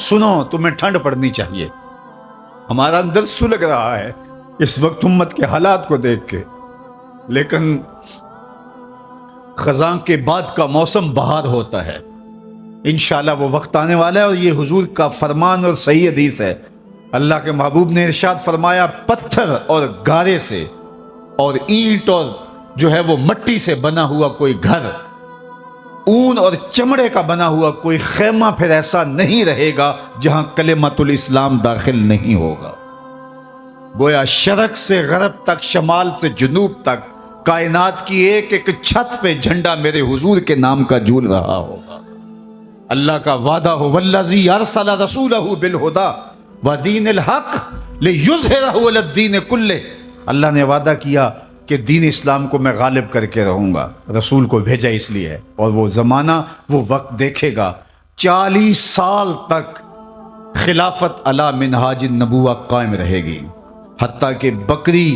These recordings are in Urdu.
سنو تمہیں ٹھنڈ پڑنی چاہیے. ہمارا اندر سلگ رہا ہے اس وقت امت کے حالات کو دیکھ کے، لیکن خزاں کے بعد کا موسم بہار ہوتا ہے. انشاءاللہ وہ وقت آنے والا ہے، اور یہ حضور کا فرمان اور صحیح حدیث ہے. اللہ کے محبوب نے ارشاد فرمایا، پتھر اور گارے سے اور اینٹ اور جو ہے وہ مٹی سے بنا ہوا کوئی گھر، اون اور چمڑے کا بنا ہوا کوئی خیمہ پھر ایسا نہیں رہے گا جہاں کلمۃ الاسلام داخل نہیں ہوگا. گویا شرق سے غرب تک، شمال سے جنوب تک، کائنات کی ایک ایک چھت پہ جھنڈا میرے حضور کے نام کا جھول رہا ہوگا. اللہ کا وعدہ ہو، والذی ارسل رسولہ بالہدی ودین الحق لیظہرہ علی الدین کلہ. اللہ نے وعدہ کیا کہ دین اسلام کو میں غالب کر کے رہوں گا. رسول کو بھیجا اس لیے ہے، اور وہ زمانہ، وہ وقت دیکھے گا 40 سال تک خلافت علی منہاج النبوہ قائم رہے گی. حتیٰ کہ بکری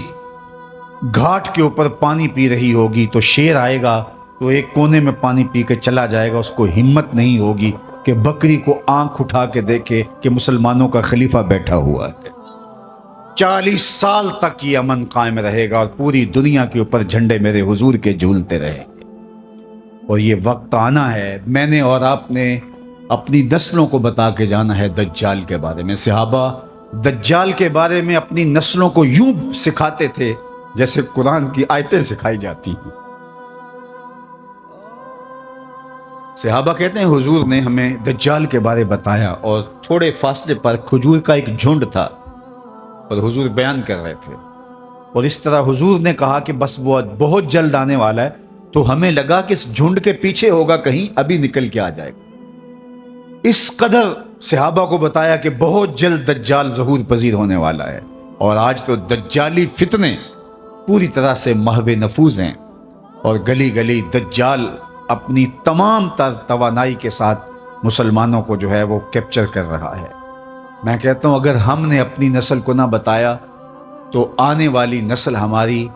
گھاٹ کے اوپر پانی پی رہی ہوگی تو شیر آئے گا تو ایک کونے میں پانی پی کے چلا جائے گا. اس کو ہمت نہیں ہوگی کہ بکری کو آنکھ اٹھا کے دیکھے کہ مسلمانوں کا خلیفہ بیٹھا ہوا ہے. 40 سال تک یہ امن قائم رہے گا، اور پوری دنیا کے اوپر جھنڈے میرے حضور کے جھولتے رہیں گے. اور یہ وقت آنا ہے. میں نے اور آپ نے اپنی نسلوں کو بتا کے جانا ہے دجال کے بارے میں. صحابہ دجال کے بارے میں اپنی نسلوں کو یوں سکھاتے تھے جیسے قرآن کی آیتیں سکھائی جاتی ہیں. صحابہ کہتے ہیں حضور نے ہمیں دجال کے بارے بتایا، اور تھوڑے فاصلے پر کھجور کا ایک جھنڈ تھا اور حضور بیان کر رہے تھے. اور اس طرح حضور نے کہا کہ بس وہ بہت جلد آنے والا ہے، تو ہمیں لگا کہ اس جھنڈ کے پیچھے ہوگا کہیں، ابھی نکل کے آ جائے گا. اس قدر صحابہ کو بتایا کہ بہت جلد دجال ظہور پذیر ہونے والا ہے. اور آج تو دجالی فتنے پوری طرح سے محو نفوذ ہیں، اور گلی گلی دجال اپنی تمام تر توانائی کے ساتھ مسلمانوں کو جو ہے وہ کیپچر کر رہا ہے. میں کہتا ہوں اگر ہم نے اپنی نسل کو نہ بتایا تو آنے والی نسل ہماری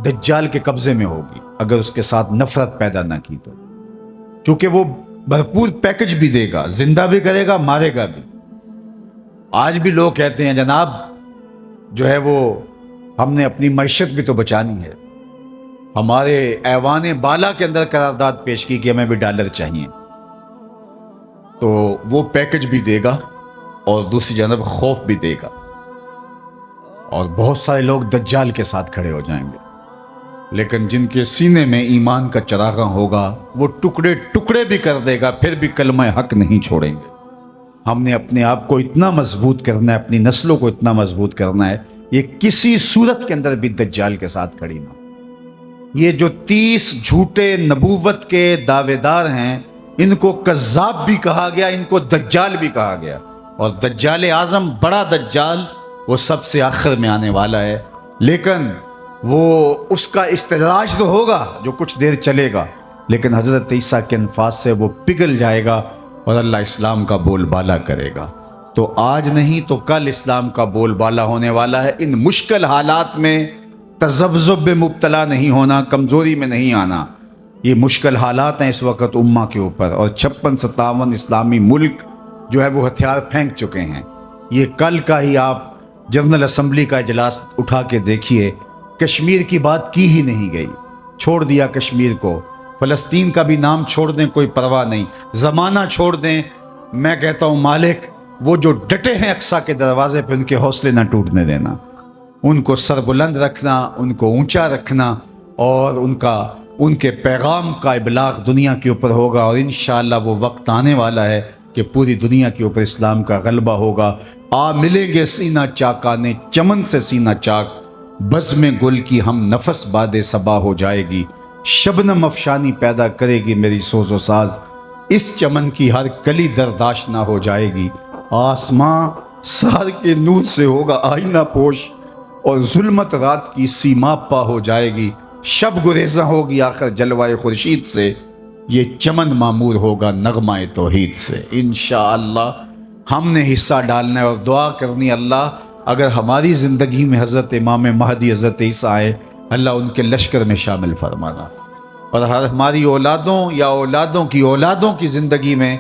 دجال کے قبضے میں ہوگی، اگر اس کے ساتھ نفرت پیدا نہ کی تو. چونکہ وہ بھرپور پیکج بھی دے گا، زندہ بھی کرے گا، مارے گا بھی. آج بھی لوگ کہتے ہیں جناب جو ہے وہ ہم نے اپنی معیشت بھی تو بچانی ہے. ہمارے ایوان بالا کے اندر قرارداد پیش کی کہ ہمیں بھی ڈالر چاہیے، تو وہ پیکج بھی دے گا اور دوسری جانب خوف بھی دے گا. اور بہت سارے لوگ دجال کے ساتھ کھڑے ہو جائیں گے، لیکن جن کے سینے میں ایمان کا چراغاں ہوگا وہ ٹکڑے ٹکڑے بھی کر دے گا، پھر بھی کلمہ حق نہیں چھوڑیں گے. ہم نے اپنے آپ کو اتنا مضبوط کرنا ہے، اپنی نسلوں کو اتنا مضبوط کرنا ہے، یہ کسی صورت کے اندر بھی دجال کے ساتھ کھڑی نہ. یہ جو 30 جھوٹے نبوت کے دعوے دار ہیں، ان کو کذاب بھی کہا گیا، ان کو دجال بھی کہا گیا. اور دجال اعظم، بڑا دجال، وہ سب سے آخر میں آنے والا ہے. لیکن وہ اس کا استدراج تو ہوگا جو کچھ دیر چلے گا، لیکن حضرت عیسیٰ کے انفاس سے وہ پگھل جائے گا اور اللہ اسلام کا بول بالا کرے گا. تو آج نہیں تو کل اسلام کا بول بالا ہونے والا ہے. ان مشکل حالات میں تذبذب میں مبتلا نہیں ہونا، کمزوری میں نہیں آنا. یہ مشکل حالات ہیں اس وقت امہ کے اوپر، اور 56-57 اسلامی ملک جو ہے وہ ہتھیار پھینک چکے ہیں. یہ کل کا ہی آپ جنرل اسمبلی کا اجلاس اٹھا کے دیکھیے، کشمیر کی بات کی ہی نہیں گئی، چھوڑ دیا کشمیر کو. فلسطین کا بھی نام چھوڑ دیں، کوئی پرواہ نہیں، زمانہ چھوڑ دیں. میں کہتا ہوں مالک وہ جو ڈٹے ہیں اقصیٰ کے دروازے پہ، ان کے حوصلے نہ ٹوٹنے دینا، ان کو سر بلند رکھنا، ان کو اونچا رکھنا، اور ان کے پیغام کا ابلاغ دنیا کے اوپر ہوگا. اور انشاءاللہ وہ وقت آنے والا ہے کہ پوری دنیا کے اوپر اسلام کا غلبہ ہوگا. ملیں گے سینہ چاکانے چمن سے سینہ چاک، بزم گل کی ہم نفس باد صبا ہو جائے گی. شبنم افشانی پیدا کرے گی میری سوز و ساز، اس چمن کی ہر کلی درداش نہ ہو جائے گی. آسماں سار کے نور سے ہوگا آئینہ پوش، اور ظلمت رات کی سیما پا ہو جائے گی. شب گریزاں ہوگی آخر جلوائے خورشید سے، یہ چمن معمور ہوگا نغمہ توحید سے. انشاءاللہ ہم نے حصہ ڈالنا ہے اور دعا کرنی، اللہ اگر ہماری زندگی میں حضرت امام مہدی حضرت عیسیٰ آئے، اللہ ان کے لشکر میں شامل فرمانا. اور ہماری اولادوں یا اولادوں کی زندگی میں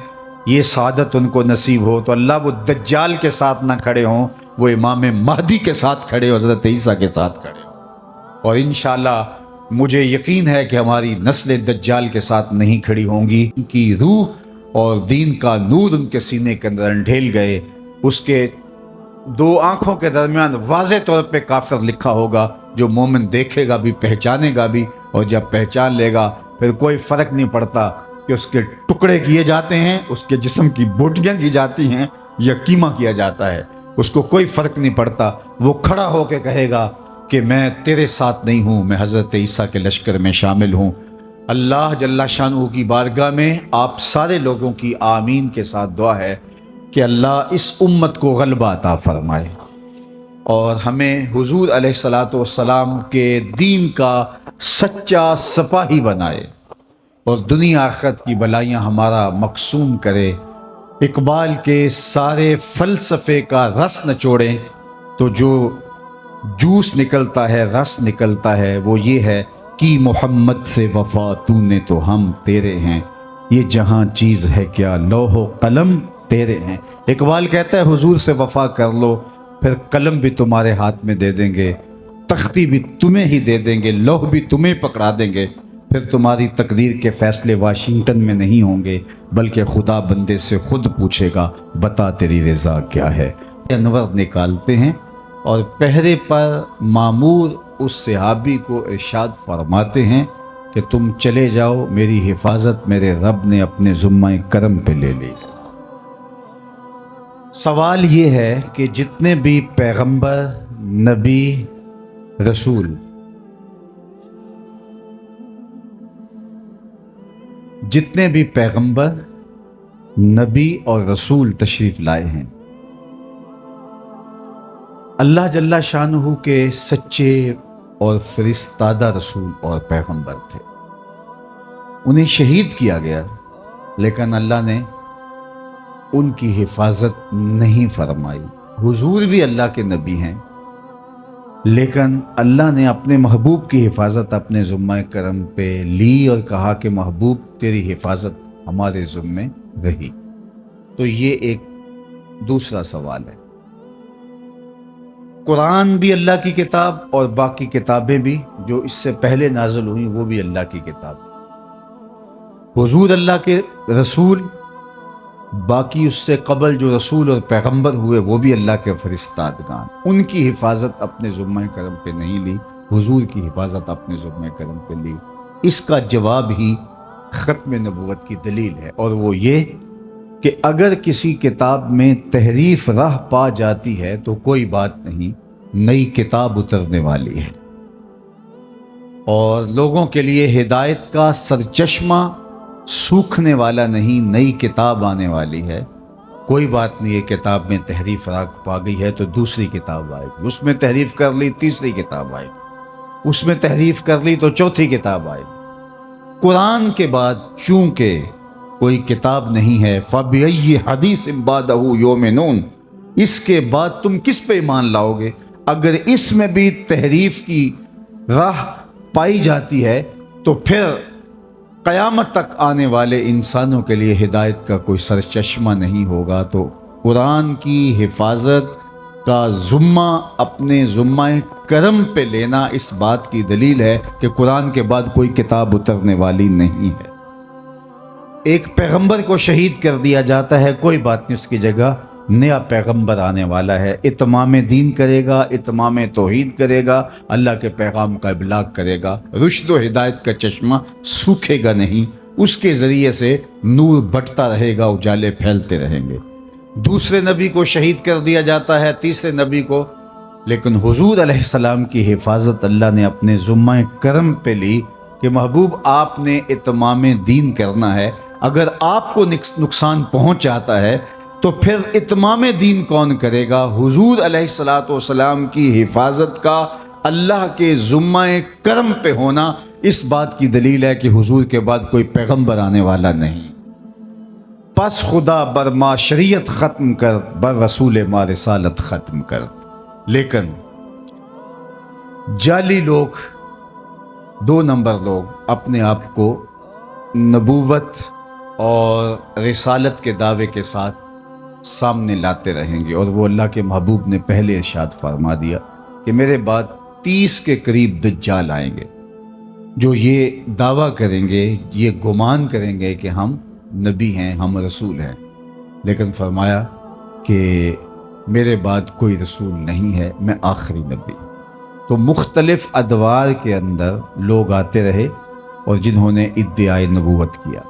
یہ سعادت ان کو نصیب ہو تو اللہ وہ دجال کے ساتھ نہ کھڑے ہوں، وہ امام مہدی کے ساتھ کھڑے ہوں، حضرت عیسیٰ کے ساتھ کھڑے ہوں۔ اور انشاءاللہ مجھے یقین ہے کہ ہماری نسل دجال کے ساتھ نہیں کھڑی ہوں گی، ان کی روح اور دین کا نور ان کے سینے کے اندر انڈھیل گئے، اس کے دو آنکھوں کے درمیان واضح طور پہ کافر لکھا ہوگا، جو مومن دیکھے گا بھی پہچانے گا بھی، اور جب پہچان لے گا پھر کوئی فرق نہیں پڑتا کہ اس کے ٹکڑے کیے جاتے ہیں، اس کے جسم کی بوٹیاں کی جاتی ہیں یا قیمہ کیا جاتا ہے، اس کو کوئی فرق نہیں پڑتا۔ وہ کھڑا ہو کے کہے گا کہ میں تیرے ساتھ نہیں ہوں، میں حضرت عیسیٰ کے لشکر میں شامل ہوں۔ اللہ جل شانہ کی بارگاہ میں آپ سارے لوگوں کی آمین کے ساتھ دعا ہے کہ اللہ اس امت کو غلبہ عطا فرمائے اور ہمیں حضور علیہ الصلاۃ والسلام کے دین کا سچا سپاہی بنائے اور دنیا آخرت کی بلائیاں ہمارا مقسوم کرے۔ اقبال کے سارے فلسفے کا رس نچوڑیں تو جو جوس نکلتا ہے، رس نکلتا ہے، وہ یہ ہے کہ محمد سے وفا تو نے تو ہم تیرے ہیں، یہ جہاں چیز ہے کیا لوح و قلم تیرے ہیں۔ اقبال کہتا ہے حضور سے وفا کر لو، پھر قلم بھی تمہارے ہاتھ میں دے دیں گے، تختی بھی تمہیں ہی دے دیں گے، لوح بھی تمہیں پکڑا دیں گے، پھر تمہاری تقدیر کے فیصلے واشنگٹن میں نہیں ہوں گے بلکہ خدا بندے سے خود پوچھے گا بتا تیری رضا کیا ہے۔ انور نکالتے ہیں اور پہرے پر مامور اس صحابی کو ارشاد فرماتے ہیں کہ تم چلے جاؤ، میری حفاظت میرے رب نے اپنے ذمہ کرم پہ لے لی۔ سوال یہ ہے کہ جتنے بھی پیغمبر، نبی، رسول، جتنے بھی پیغمبر، نبی اور رسول تشریف لائے ہیں، اللہ جل شانہ کے سچے اور فرستادہ رسول اور پیغمبر تھے۔ انہیں شہید کیا گیا لیکن اللہ نے ان کی حفاظت نہیں فرمائی۔ حضور بھی اللہ کے نبی ہیں لیکن اللہ نے اپنے محبوب کی حفاظت اپنے ذمہ کرم پہ لی اور کہا کہ محبوب تیری حفاظت ہمارے ذمہ رہی۔ تو یہ ایک دوسرا سوال ہے۔ قرآن بھی اللہ کی کتاب اور باقی کتابیں بھی جو اس سے پہلے نازل ہوئیں وہ بھی اللہ کی کتاب۔ حضور اللہ کے رسول، باقی اس سے قبل جو رسول اور پیغمبر ہوئے وہ بھی اللہ کے فرستادگان، ان کی حفاظت اپنے ذمہ کرم پہ نہیں لی، حضور کی حفاظت اپنے ذمہ کرم پہ لی۔ اس کا جواب ہی ختم نبوت کی دلیل ہے، اور وہ یہ کہ اگر کسی کتاب میں تحریف راہ پا جاتی ہے تو کوئی بات نہیں، نئی کتاب اترنے والی ہے اور لوگوں کے لیے ہدایت کا سرچشمہ سوکھنے والا نہیں، نئی کتاب آنے والی ہے۔ کوئی بات نہیں، ایک کتاب میں تحریف راہ پا گئی ہے تو دوسری کتاب آئے گی، اس میں تحریف کر لی تیسری کتاب آئے گی، اس میں تحریف کر لی تو چوتھی کتاب آئے گی۔ قرآن کے بعد چونکہ کوئی کتاب نہیں ہے، فَبِأَيِّ حَدِيثٍ بَعْدَهُ يُؤْمِنُونَ، اس کے بعد تم کس پہ ایمان لاؤ گے؟ اگر اس میں بھی تحریف کی راہ پائی جاتی ہے تو پھر قیامت تک آنے والے انسانوں کے لیے ہدایت کا کوئی سرچشمہ نہیں ہوگا۔ تو قرآن کی حفاظت کا ذمہ اپنے ذمہ کرم پہ لینا اس بات کی دلیل ہے کہ قرآن کے بعد کوئی کتاب اترنے والی نہیں ہے۔ ایک پیغمبر کو شہید کر دیا جاتا ہے، کوئی بات نہیں، اس کی جگہ نیا پیغمبر آنے والا ہے، اتمام دین کرے گا، اتمام توحید کرے گا، اللہ کے پیغام کا ابلاغ کرے گا، رشد و ہدایت کا چشمہ سوکھے گا نہیں، اس کے ذریعے سے نور بٹتا رہے گا، اجالے پھیلتے رہیں گے۔ دوسرے نبی کو شہید کر دیا جاتا ہے، تیسرے نبی کو، لیکن حضور علیہ السلام کی حفاظت اللہ نے اپنے ذمہ کرم پہ لی کہ محبوب آپ نے اتمام دین کرنا ہے، اگر آپ کو نقصان پہنچ جاتا ہے تو پھر اتمام دین کون کرے گا؟ حضور علیہ السلام کی حفاظت کا اللہ کے ذمہ کرم پہ ہونا اس بات کی دلیل ہے کہ حضور کے بعد کوئی پیغمبر آنے والا نہیں۔ پس خدا بر ما شریعت ختم کر، بر رسول ما رسالت ختم کر۔ لیکن جعلی لوگ، دو نمبر لوگ اپنے آپ کو نبوت اور رسالت کے دعوے کے ساتھ سامنے لاتے رہیں گے، اور وہ اللہ کے محبوب نے پہلے ارشاد فرما دیا کہ میرے بعد 30 کے قریب دجال آئیں گے جو یہ دعویٰ کریں گے، یہ گمان کریں گے کہ ہم نبی ہیں، ہم رسول ہیں، لیکن فرمایا کہ میرے بعد کوئی رسول نہیں ہے، میں آخری نبی ہوں۔ تو مختلف ادوار کے اندر لوگ آتے رہے اور جنہوں نے ادعائے نبوت کیا۔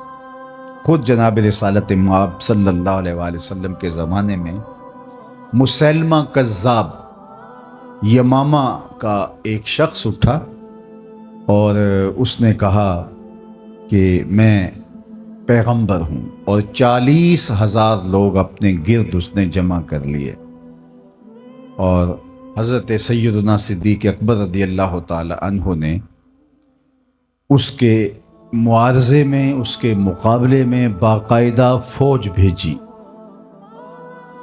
خود جناب رسالت مآب صلی اللہ علیہ وآلہ وسلم کے زمانے میں مسیلمہ کذاب یمامہ کا ایک شخص اٹھا اور اس نے کہا کہ میں پیغمبر ہوں، اور 40,000 لوگ اپنے گرد اس نے جمع کر لیے، اور حضرت سیدنا صدیق اکبر رضی اللہ تعالی عنہ نے اس کے معارضے میں، اس کے مقابلے میں باقاعدہ فوج بھیجی۔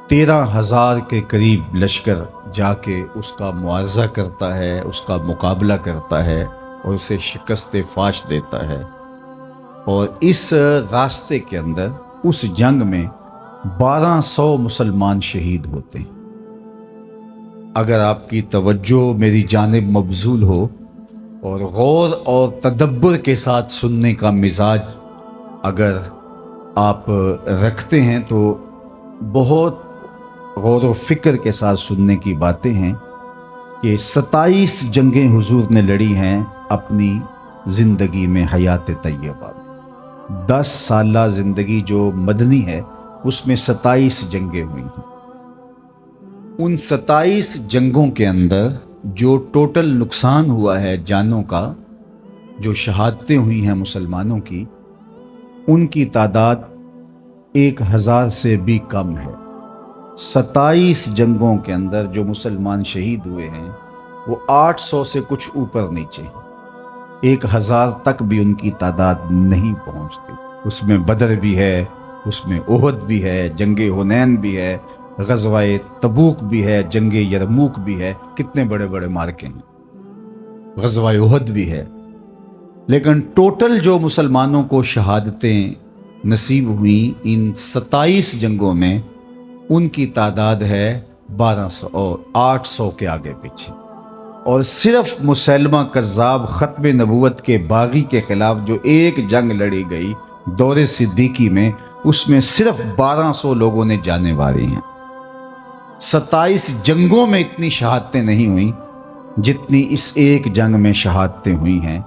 13,000 کے قریب لشکر جا کے اس کا معارضہ کرتا ہے، اس کا مقابلہ کرتا ہے اور اسے شکست فاش دیتا ہے، اور اس راستے کے اندر اس جنگ میں 1200 مسلمان شہید ہوتے ہیں۔ اگر آپ کی توجہ میری جانب مبذول ہو اور غور اور تدبر کے ساتھ سننے کا مزاج اگر آپ رکھتے ہیں تو بہت غور و فکر کے ساتھ سننے کی باتیں ہیں کہ 27 جنگیں حضور نے لڑی ہیں اپنی زندگی میں، حیات طیبہ میں۔ 10 سالہ زندگی جو مدنی ہے اس میں 27 جنگیں ہوئی ہیں۔ ان 27 جنگوں کے اندر جو ٹوٹل نقصان ہوا ہے جانوں کا، جو شہادتیں ہوئی ہیں مسلمانوں کی، ان کی تعداد 1000 سے بھی کم ہے۔ 27 جنگوں کے اندر جو مسلمان شہید ہوئے ہیں وہ 800 سے کچھ اوپر نیچے ہیں، 1000 تک بھی ان کی تعداد نہیں پہنچتی۔ اس میں بدر بھی ہے، اس میں احد بھی ہے، جنگ حنین بھی ہے، غزوہ تبوک بھی ہے، جنگ یرموک بھی ہے، کتنے بڑے بڑے مارکے ہیں، غزوہ احد بھی ہے، لیکن ٹوٹل جو مسلمانوں کو شہادتیں نصیب ہوئیں ان 27 جنگوں میں، ان کی تعداد ہے 1200 اور 800 کے آگے پیچھے۔ اور صرف مسیلمہ کذاب ختم نبوت کے باغی کے خلاف جو ایک جنگ لڑی گئی دور صدیقی میں، اس میں صرف 1200 لوگوں نے جانیں ماری ہیں۔ 27 جنگوں میں اتنی شہادتیں نہیں ہوئیں جتنی اس ایک جنگ میں شہادتیں ہوئی ہیں۔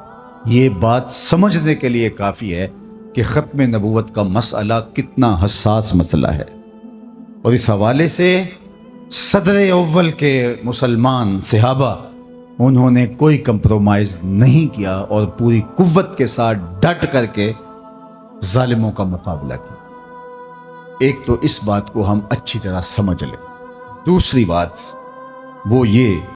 یہ بات سمجھنے کے لیے کافی ہے کہ ختم نبوت کا مسئلہ کتنا حساس مسئلہ ہے، اور اس حوالے سے صدر اول کے مسلمان صحابہ انہوں نے کوئی کمپرومائز نہیں کیا اور پوری قوت کے ساتھ ڈٹ کر کے ظالموں کا مقابلہ کیا۔ ایک تو اس بات کو ہم اچھی طرح سمجھ لیں۔ دوسری بات وہ یہ